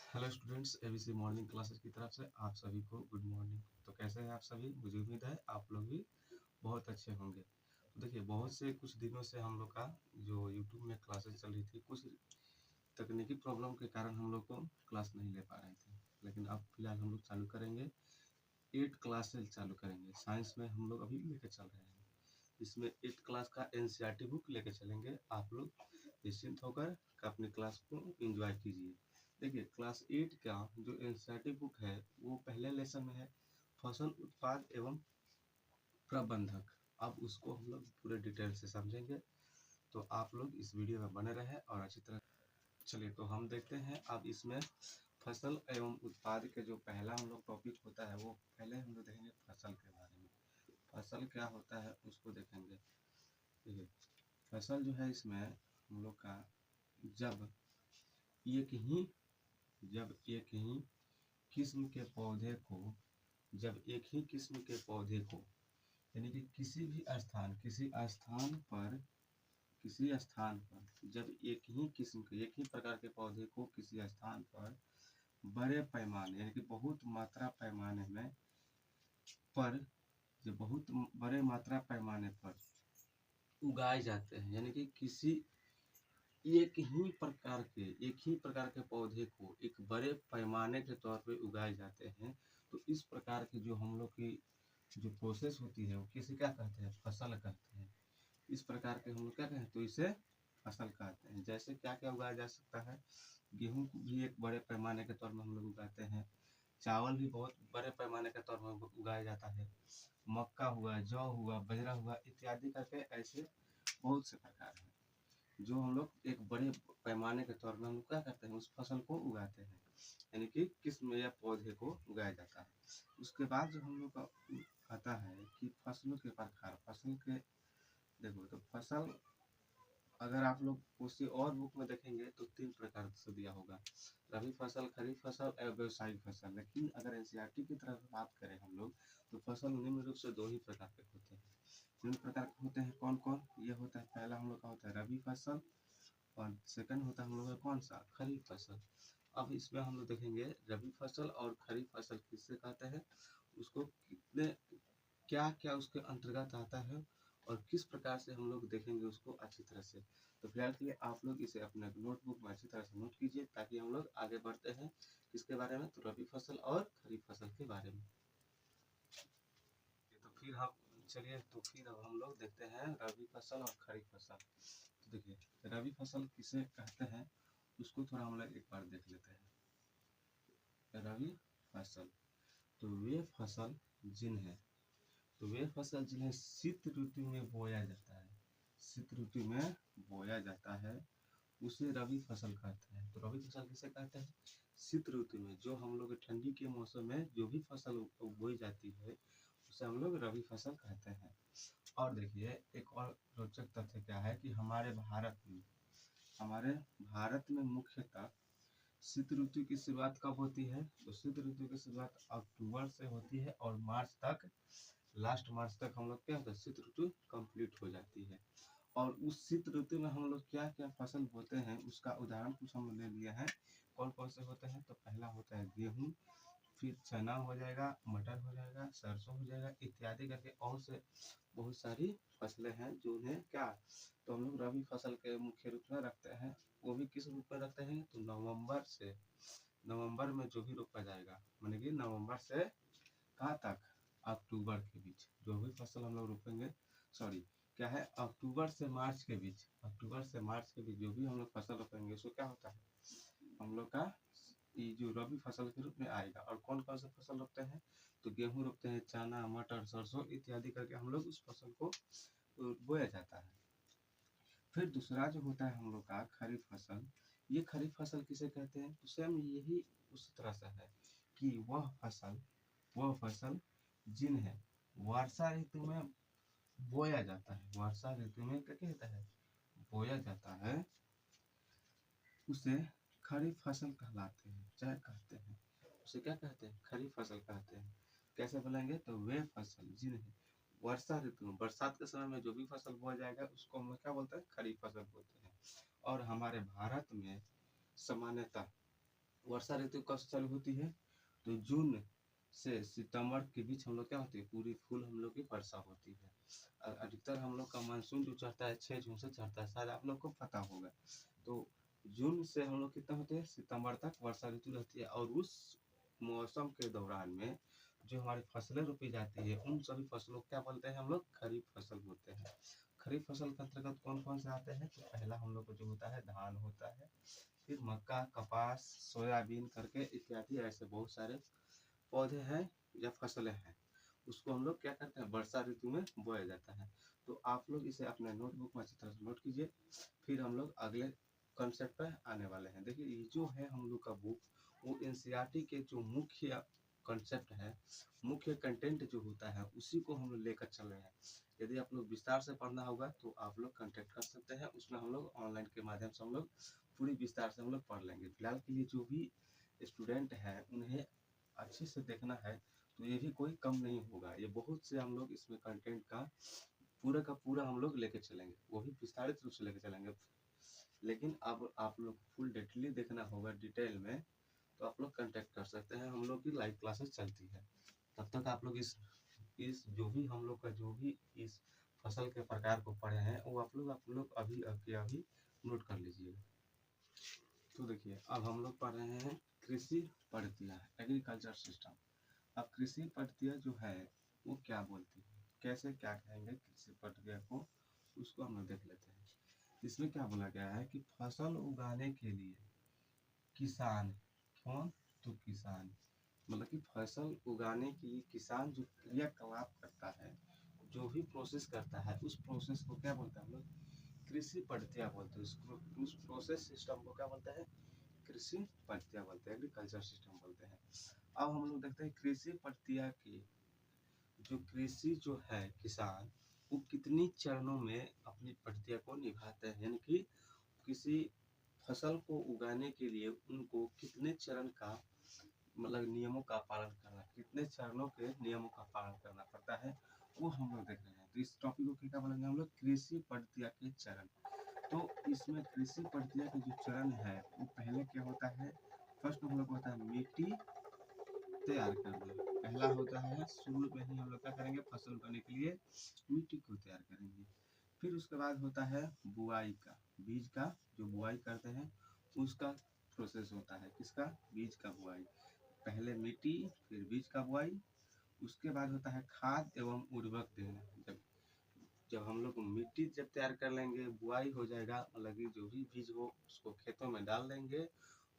Hello students, ABC morning classes की तरफ से आप सभी को गुड मॉर्निंग। तो कैसे हैं आप सभी? मुझे उम्मीद है आप लोग भी बहुत अच्छे होंगे। तो देखिए, बहुत से कुछ दिनों से हम लोग का जो यूट्यूब में क्लासेस चल रही थी, कुछ तकनीकी प्रॉब्लम के कारण हम लोग को क्लास नहीं ले पा रहे थे। लेकिन अब फिलहाल हम लोग चालू करेंगे, 8 क्लासेस चालू करेंगे। साइंस में हम लोग अभी लेके चल रहे हैं। इसमें 8 क्लास का एनसीईआरटी बुक लेके चलेंगे। आप लोग निश्चिंत होकर अपनी क्लास को एंजॉय कीजिए। देखिए, क्लास 8 का जो एनसीईआरटी बुक है वो पहले लेसन में है, फसल उत्पाद एवं प्रबंधक। अब उसको हम लोग पूरे डिटेल से समझेंगे, तो आप लोग इस वीडियो में बने रहें और अच्छी तरह। चलिए, तो हम देखते हैं। अब इसमें फसल एवं उत्पाद के जो पहला हम लोग टॉपिक होता है, वो पहले हम लोग देखेंगे फसल के बारे में। फसल क्या होता है उसको देखेंगे। देखिए, फसल जो है इसमें हम लोग का जब एक ही एक ही किस्म के पौधे को जब एक ही किस्म के पौधे को यानी कि किसी स्थान पर जब एक ही प्रकार के पौधे को किसी स्थान पर बड़े पैमाने यानी कि बहुत मात्रा पैमाने में पर जो बहुत बड़े मात्रा पैमाने पर उगाए जाते हैं, यानी कि किसी एक ही प्रकार के पौधे को एक बड़े पैमाने के तौर पे उगाए जाते हैं। तो इस प्रकार की जो हम लोग की जो प्रोसेस होती है वो किसे क्या कहते हैं? फसल कहते हैं। इस प्रकार के हम लोग क्या कहते हैं? तो इसे फसल कहते हैं। जैसे क्या क्या उगाया जा सकता है? गेहूं को भी एक बड़े पैमाने के तौर में हम लोग उगाते हैं। चावल भी बहुत बड़े पैमाने के तौर में उगाया जाता है। मक्का हुआ, जौ हुआ, बाजरा हुआ इत्यादि करके ऐसे बहुत से प्रकार हैं जो हम लोग एक बड़े पैमाने के तौर में हम लोग क्या करते हैं? उस फसल को उगाते हैं, यानी कि किस्म या पौधे को उगाया जाता है। उसके बाद जो हम लोग का आता है कि फसलों के प्रकार। फसल के देखो, तो फसल अगर आप लोग उसी और बुक में देखेंगे तो 3 प्रकार से दिया होगा: रबी फसल, खरीफ फसल और व्यावसायिक फसल। लेकिन अगर एनसीईआरटी की तरफ बात करें हम लोग, तो फसल निम्न रूप से 2 ही प्रकार के होते हैं। 3 प्रकार के होते हैं। कौन कौन? ये होता है, पहला हम लोग का होता है रबी फसल, और सेकंड होता है हम लोग का कौन सा? खरीफ फसल। अब इसमें हम लोग देखेंगे रबी फसल और खरीफ फसल किससे कहते हैं, उसको कितने क्या क्या उसके अंतर्गत आता है, और किस प्रकार से हम लोग देखेंगे उसको अच्छी तरह से। तो फिलहाल के लिए आप लोग इसे अपने नोटबुक में अच्छी तरह से नोट कीजिए, ताकि हम लोग आगे बढ़ते हैं किसके बारे में? तो रबी फसल और खरीफ फसल के बारे में। तो फिर हम चलिए, तो फिर अब हम लोग देखते हैं रबी फसल और खरीफ फसल। तो देखिए, रबी फसल किसे कहते हैं उसको थोड़ा हम लोग एक बार देख लेते हैं। रबी फसल, तो वे फसल जिन्हें शीत ऋतु में बोया जाता है, शीत ऋतु में बोया जाता है, उसे रबी फसल कहते हैं। तो रबी फसल किसे कहते हैं? शीत ऋतु में जो हम लोग ठंडी के मौसम में जो भी फसल बोई जाती है उसे हम लोग रबी फसल कहते हैं। और देखिए, एक और रोचक तथ्य क्या है कि हमारे भारत में मुख्यतः शीत ऋतु की शुरुआत कब होती है? तो शीत ऋतु की शुरुआत अक्टूबर से होती है और लास्ट मार्च तक हम लोग क्या होता है? शीत ऋतु कंप्लीट हो जाती है। और उस शीत ऋतु में हम लोग क्या क्या फसल बोते हैं उसका उदाहरण कुछ हम ले लिए हैं। कौन कौन से होते हैं? तो पहला होता है गेहूं, फिर चना हो जाएगा, मटर हो जाएगा, सरसों हो जाएगा इत्यादि करके और से बहुत सारी फसलें हैं जो उन्हें क्या, तो हम लोग रबी फसल के मुख्य रूप में रखते हैं। वो भी किस रूप में रखते हैं? तो नवंबर में जो भी रोपा जाएगा, माने कि नवंबर से कहाँ तक? अक्टूबर के बीच जो भी फसल हम लोग रोपेंगे, सॉरी क्या है, अक्टूबर से मार्च के बीच जो भी हम लोग फसल रोपेंगे उसको क्या होता है? हम लोग का ये जो रबी फसल के रूप में आएगा। और कौन कौन सा फसल रोपते हैं? तो गेहूं रोपते हैं, चना, मटर, सरसों इत्यादि करके हम लोग उस फसल को बोया जाता है। फिर दूसरा जो होता है हम लोग का खरीफ फसल। ये खरीफ फसल किसे कहते हैं? तो सेम यही उस तरह से है कि वह फसल जिन्हें वर्षा ऋतु में बोया जाता है, वर्षा ऋतु में क्या कहता है? बोया जाता है, उसे खरीफ फसल कहलाते हैं, चाहे कहते हैं उसे क्या कहते हैं? खरीफ फसल कहते हैं। कैसे बोलेंगे? तो वे फसल जिन्हें वर्षा ऋतु में, बरसात के समय में जो भी फसल बोया जाएगा उसको हम क्या बोलते हैं? खरीफ फसल बोलते हैं। और हमारे भारत में सामान्यतः वर्षा ऋतु कब से चालू होती है? तो जून से सितंबर के बीच हम लोग क्या होती है, पूरी फुल हम लोग की वर्षा होती है। अधिकतर हम लोग का मानसून जो चढ़ता है 6 जून से चढ़ता है, शायद आप लोग को पता होगा। तो जून से हम लोग कितना होते हैं, सितंबर तक वर्षा ऋतु रहती है। और उस मौसम के दौरान में जो हमारी फसलें रोपी जाती है, उन सभी फसलों को क्या बोलते हैं हम लोग, खरीफ फसल बोलते हैं। खरीफ फसल के अंतर्गत कौन कौन से आते हैं? तो पहला हम लोग को जो होता है धान होता है, फिर मक्का, कपास, सोयाबीन करके इत्यादि ऐसे बहुत सारे पौधे हैं या फसलें हैं, उसको हम लोग क्या करते हैं, वर्षा ऋतु में बोया जाता है। तो आप लोग इसे अपने नोटबुक में अच्छी तरह से नोट कीजिए। फिर हम लोग अगले कॉन्सेप्ट पर आने वाले हैं। देखिए ये जो है हम लोग का बुक, वो एनसीईआरटी के जो मुख्य कॉन्सेप्ट है, मुख्य कंटेंट जो होता है, उसी को हम लोग लेकर चल रहे हैं। यदि आप लोग विस्तार से पढ़ना होगा तो आप लोग कांटेक्ट कर सकते हैं, उसमें हम लोग ऑनलाइन के माध्यम से हम लोग पूरी विस्तार से हम लोग पढ़ लेंगे। फिलहाल के लिए जो भी स्टूडेंट है उन्हें अच्छे से देखना है, तो ये भी कोई कम नहीं होगा। ये बहुत से हम लोग इसमें कंटेंट का पूरा हम लोग लेके चलेंगे, वो भी विस्तारित रूप से लेके चलेंगे। लेकिन अब आप लोग फुल डिटेली देखना होगा डिटेल में, तो आप लोग कांटेक्ट कर सकते हैं। हम लोग की लाइव क्लासेस चलती है, तब तक आप लोग इस जो भी हम लोग का जो भी इस फसल के प्रकार को पढ़े हैं, वो आप लोग अभी अभी नोट कर लीजिएगा। तो देखिए अब हम लोग पढ़ रहे हैं कृषि पद्धतियाँ, एग्रीकल्चर सिस्टम। अब कृषि पद्धतियाँ जो है वो क्या बोलती है, कैसे क्या कहेंगे कृषि पद्धतियाँ को, उसको हम लोग देख लेते हैं। इसमें क्या बोला गया है कि फसल उगाने के लिए किसान, कौन, तो किसान, मतलब कि फसल उगाने के लिए किसान जो क्रियाकलाप करता है, जो भी प्रोसेस करता है, उस प्रोसेस को क्या बोलते हैं हम लोग, कृषि पद्धतियाँ बोलते हैं। उस प्रोसेस सिस्टम को क्या बोलते हैं, कृषि पद्धतियाँ बोलते हैं, एग्रीकल्चर सिस्टम बोलते हैं। अब हम लोग देखते हैं कृषि पद्धतियाँ की जो कृषि जो है किसान, वो कितनी चरणों में अपनी पद्धतियों को निभाते हैं, यानी कि किसी फसल को उगाने के लिए उनको कितने चरण का, मतलब नियमों का पालन करना, कितने चरणों के नियमों का पालन करना पड़ता है, वो हम लोग देख रहे हैं। तो इस टॉपिक को क्या बोलेंगे हम लोग, कृषि पद्धतियाँ के चरण। तो इसमें कृषि पद्धतियाँ के जो चरण है, वो पहले क्या होता है, फर्स्ट हम लोग होता है मिट्टी तैयार करना। पहला होता है शुरू में ही हम लोग क्या करेंगे, फसल उगाने के लिए मिट्टी को तैयार करेंगे। फिर उसके बाद होता है बुआई का, बीज का जो बुआई करते हैं उसका प्रोसेस होता है, किसका, बीज का बुआई। पहले मिट्टी फिर बीज का बुआई। उसके बाद होता है खाद एवं उर्वरक देना। जब जब हम लोग मिट्टी जब तैयार कर लेंगे, बुआई हो जाएगा, मतलब कि जो भी बीज हो उसको खेतों में डाल देंगे।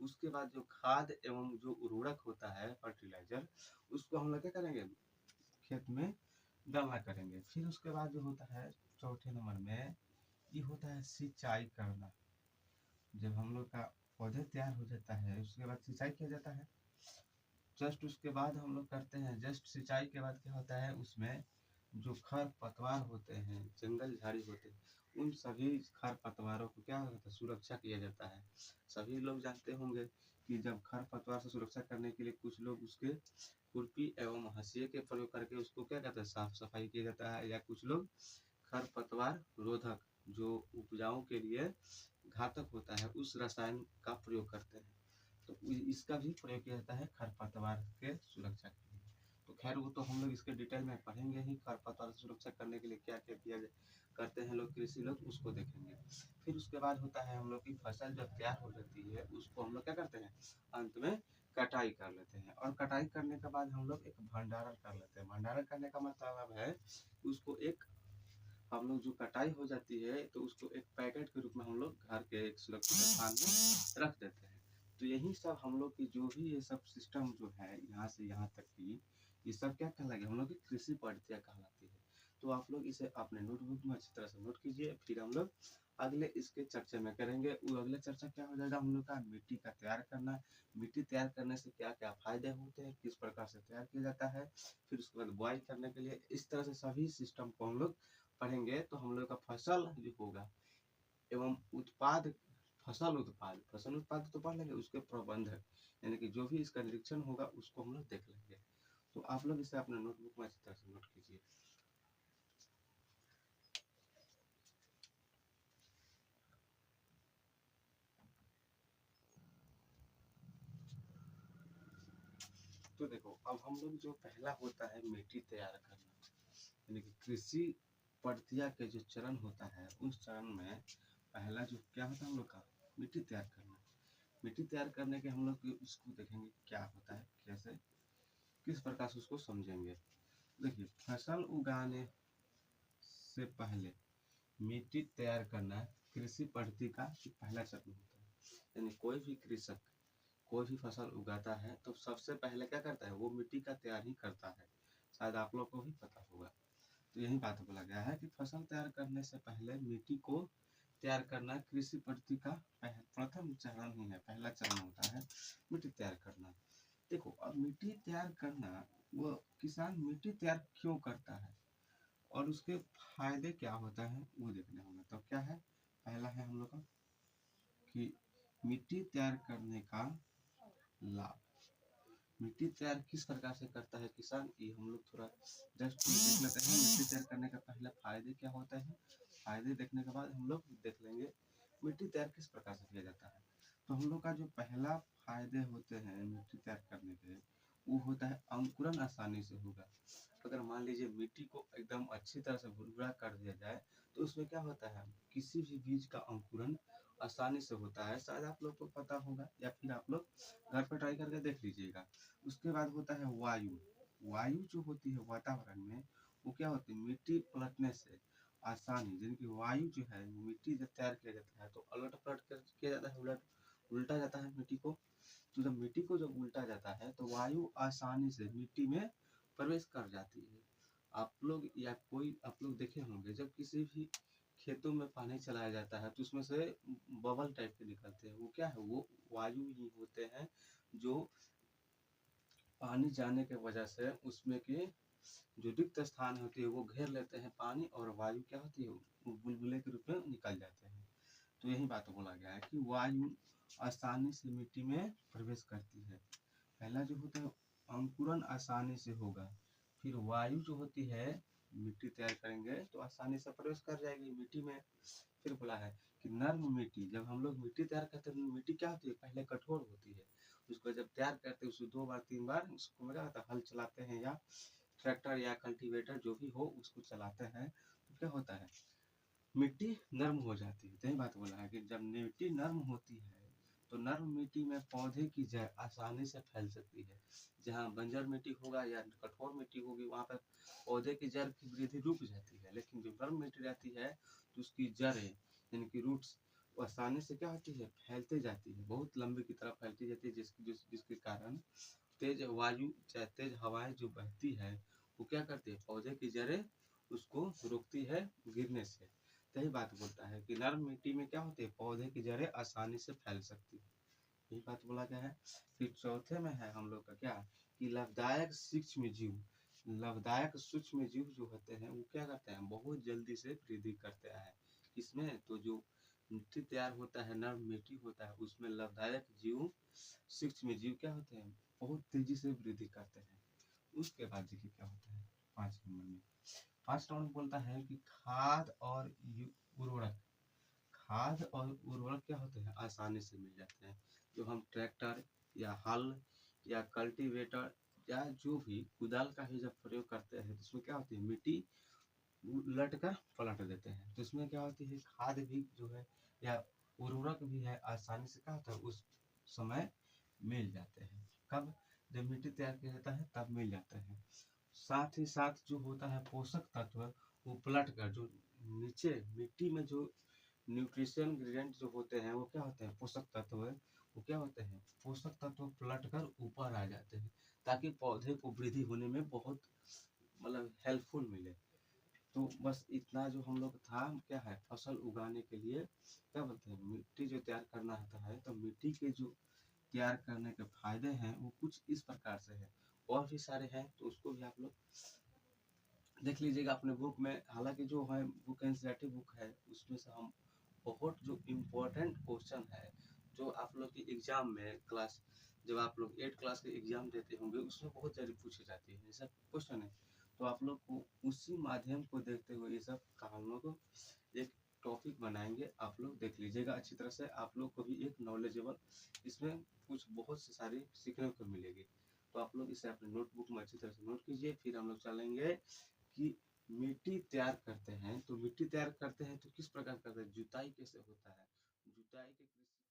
उसके बाद जो खाद एवं जो उर्वरक होता है, फर्टिलाइजर, उसको हम लोग क्या करेंगे, खेत में डालना करेंगे। फिर उसके बाद जो होता है चौथे नंबर में, ये होता है सिंचाई करना। जब हम लोग का पौधे तैयार हो जाता है, उसके बाद सिंचाई किया जाता है। जस्ट उसके बाद हम लोग करते हैं, जस्ट सिंचाई के बाद क्या होता है, उसमें जो खर पतवार होते हैं, जंगल झाड़ी होते हैं, उन सभी खर पतवारों को क्या होता है, सुरक्षा किया जाता है। सभी लोग जानते होंगे कि जब खर पतवार से सुरक्षा करने के लिए कुछ लोग उसके खुरपी एवं हंसिए के प्रयोग करके उसको क्या कहते हैं, साफ सफाई किया जाता है, या कुछ लोग खर पतवार रोधक जो उपजाऊ के लिए घातक होता है उस रसायन का प्रयोग करते हैं। तो इसका भी प्रयोग किया जाता है खरपतवार के सुरक्षा के लिए। तो खैर वो तो हम लोग इसके डिटेल में पढ़ेंगे ही, खरपतवार से सुरक्षा करने के लिए क्या क्या किया करते हैं लोग, कृषि लोग, उसको देखेंगे। फिर उसके बाद होता है हम लोग की फसल जब तैयार हो जाती है, उसको हम लोग क्या करते हैं, अंत में कटाई कर लेते हैं। और कटाई करने के बाद हम लोग एक भंडारण कर लेते हैं। भंडारण करने का मतलब है उसको एक, हम लोग जो कटाई हो जाती है तो उसको एक पैकेट के रूप में हम लोग घर के एक सुरक्षित स्थान में रख देते हैं। तो यही सब हम लोग की जो भी ये सब सिस्टम जो है यहाँ से यहाँ तक की, ये सब क्या कहलाएगी, हम लोग की कृषि पद्धतियाँ कहलाती है। तो आप लोग इसे अपने नोटबुक में अच्छी तरह से नोट कीजिए। फिर हम लोग अगले इसके चर्चा में करेंगे। वो अगले चर्चा क्या हो जाएगा हम लोग का, मिट्टी का तैयार करना। मिट्टी तैयार करने से क्या क्या फायदे होते हैं, किस प्रकार से तैयार किया जाता है। फिर उसके बाद बुआई करने के लिए, इस तरह से सभी सिस्टम को हम लोग पढ़ेंगे। तो हम लोग का फसल जो होगा एवं उत्पाद, फसल उत्पाद तो पढ़ लेंगे, उसके प्रबंधक यानी कि जो भी इसका निरीक्षण होगा उसको हम लोग देख लेंगे। तो आप लोग इसे अपने नोटबुक में अच्छी तरह से नोट कीजिए। तो देखो अब हम लोग जो पहला होता है मिट्टी तैयार करना, यानी कि कृषि प्रक्रिया के जो चरण होता है उस चरण में पहला जो क्या होता है हम लोग का मिट्टी तैयार करना। मिट्टी तैयार करने के हम लोग उसको देखेंगे क्या होता है, कैसे किस प्रकार से उसको समझेंगे। देखिए फसल उगाने से पहले मिट्टी तैयार करना कृषि पद्धति का पहला चरण होता है। यानी कोई भी कृषक कोई भी फसल उगाता है तो सबसे पहले क्या करता है, वो मिट्टी का तैयार ही करता है। शायद आप लोग को भी पता होगा। तो यही बात बोला गया है कि फसल तैयार करने से पहले मिट्टी को तैयार करना कृषि पद्धति का प्रथम चरण ही है, पहला चरण होता है मिट्टी तैयार करना। देखो अब मिट्टी तैयार करना, वो किसान मिट्टी तैयार क्यों करता है और उसके फायदे क्या होता है वो देखना होगा। तो क्या है, पहला है हम लोग का कि मिट्टी तैयार करने का लाभ। मिट्टी तैयार किस प्रकार से करता है किसान, ये हम लोग थोड़ा जस्ट देख लेते हैं। मिट्टी तैयार करने का पहला फायदे क्या होता है, फायदे देखने के बाद हम लोग देख लेंगे मिट्टी तैयार किस प्रकार से किया जाता है। तो हम लोग का जो पहला फायदे होते हैं मिट्टी तैयार करने के, वो होता है अंकुरन आसानी से होगा। अगर मान लीजिए मिट्टी को एकदम अच्छी तरह से भुरभुरा कर दिया जाए तो उसमें क्या होता है, किसी भी बीज का अंकुरन आसानी से होता है। शायद आप लोग को पता होगा या फिर आप लोग घर पे ट्राई करके देख लीजिएगा। उसके बाद होता है वायु। वायु जो होती है वातावरण में, वो क्या होती है, मिट्टी पलटने से आसानी, यानी कि वायु जो है मिट्टी जब तैयार किया जाता है तो अलट पलट कर किया जाता है, उलट उल्टा जाता है मिट्टी को। तो जब मिट्टी को जब उल्टा जाता है तो वायु आसानी से मिट्टी में प्रवेश कर जाती है। आप लोग या कोई आप लोग देखे होंगे जब किसी भी खेतों में पानी चलाया जाता है तो उसमें से बबल टाइप के निकलते हैं, वो क्या है, वो वायु ही होते हैं जो पानी जाने के वजह से उसमें के जो रिक्त स्थान होती है वो घेर लेते हैं पानी, और वायु क्या होती है वो बुलबुले के रूप में निकल जाते हैं। तो यही बात बोला गया है कि वायु आसानी से मिट्टी में प्रवेश करती है। पहला जो होता है अंकुरन आसानी से होगा, फिर वायु जो होती है मिट्टी तैयार करेंगे तो आसानी से प्रवेश कर जाएगी मिट्टी में। फिर बोला है कि नर्म मिट्टी, जब हम लोग मिट्टी तैयार करते हैं मिट्टी क्या होती है पहले कठोर होती है। उसको जब तैयार करते हैं उसको 2 बार 3 बार उसको क्या होता है हल चलाते हैं या ट्रैक्टर या कल्टीवेटर जो भी हो उसको चलाते हैं, तो क्या होता है मिट्टी नर्म हो जाती है। तो यही बात बोला है कि जब मिट्टी नर्म होती है तो नर्म मिट्टी में पौधे की जड़ आसानी से फैल सकती है। जहाँ बंजर मिट्टी होगा या कठोर मिट्टी होगी वहाँ पर पौधे की जड़ की वृद्धि रुक जाती है, लेकिन जो नर्म मिट्टी रहती है तो उसकी जड़ें यानी कि रूट्स आसानी से क्या होती है फैलते जाती है, बहुत लंबी की तरफ फैलती जाती है, जिसके कारण तेज वायु चाहे तेज हवाएं जो बहती है वो क्या करती है पौधे की जड़ें उसको रोकती है गिरने से। तो यही बात बोलता है कि नर्म मिट्टी में क्या होती है पौधे की जड़ें आसानी से फैल सकती है, यही बात बोला गया है। फिर चौथे में है हम लोग का क्या कि लाभदायक सूक्ष्म जीव। लाभदायक सूक्ष्म जीव जो होते हैं वो क्या करते हैं बहुत जल्दी से वृद्धि करते हैं। इसमें तो जो मिट्टी तैयार होता है नर्म मिट्टी होता है उसमें लाभदायक जीव सूक्ष्म जीव क्या होते हैं बहुत तेजी से वृद्धि करते हैं। उसके बाद देखिए क्या होता है 5 नंबर में, 5 नंबर बोलता है कि खाद और उर्वरक। खाद और उर्वरक क्या होते हैं आसानी से मिल जाते हैं। जो हम ट्रैक्टर या हल या कल्टीवेटर या जो भी कुदाल का ही जब प्रयोग करते हैं तो उसमें क्या होती है मिट्टी उलट कर पलट देते हैं, तो इसमें क्या होती है खाद भी जो है या उर्वरक भी है आसानी से क्या होता है उस समय मिल जाते हैं। कब, जब मिट्टी तैयार किया जाता है तब मिल जाते हैं। साथ ही साथ जो होता है पोषक तत्व वो पलट कर जो नीचे मिट्टी में जो न्यूट्रिशन इंग्रेडिएंट जो होते हैं वो क्या होते हैं पोषक तत्व है, वो क्या होते हैं पोषक तत्व पलट कर ऊपर आ जाते हैं ताकि पौधे को वृद्धि होने में बहुत मतलब हेल्पफुल मिले। तो बस इतना जो हम लोग था क्या है फसल उगाने के लिए क्या बोलते हैं मिट्टी जो तैयार करना होता है, तो मिट्टी के जो तैयार करने के फायदे हैं वो कुछ इस प्रकार से है। और भी सारे हैं तो उसको भी आप लोग देख लीजिएगा अपने बुक में। हालांकि जो है बुक एनसीईआरटी बुक है उसमें से हम बहुत जो इम्पोर्टेंट क्वेश्चन है जो आप लोग की एग्जाम में क्लास जब आप लोग 8 क्लास के एग्जाम देते होंगे उसमें बहुत सारी पूछी जाती है ये सब क्वेश्चन है। तो आप लोग को उसी माध्यम को देखते हुए ये सब का हम लोग एक टॉपिक बनाएंगे, आप लोग देख लीजिएगा अच्छी तरह से, आप लोग को भी एक नॉलेजेबल इसमें कुछ बहुत सी सारी सीखने को मिलेगी। तो आप लोग इसे अपने नोटबुक में अच्छी तरह से नोट कीजिए। फिर हम लोग चलेंगे कि मिट्टी तैयार करते हैं, तो मिट्टी तैयार करते हैं तो किस प्रकार करते हैं, जुताई कैसे होता है, जुताई के कृषि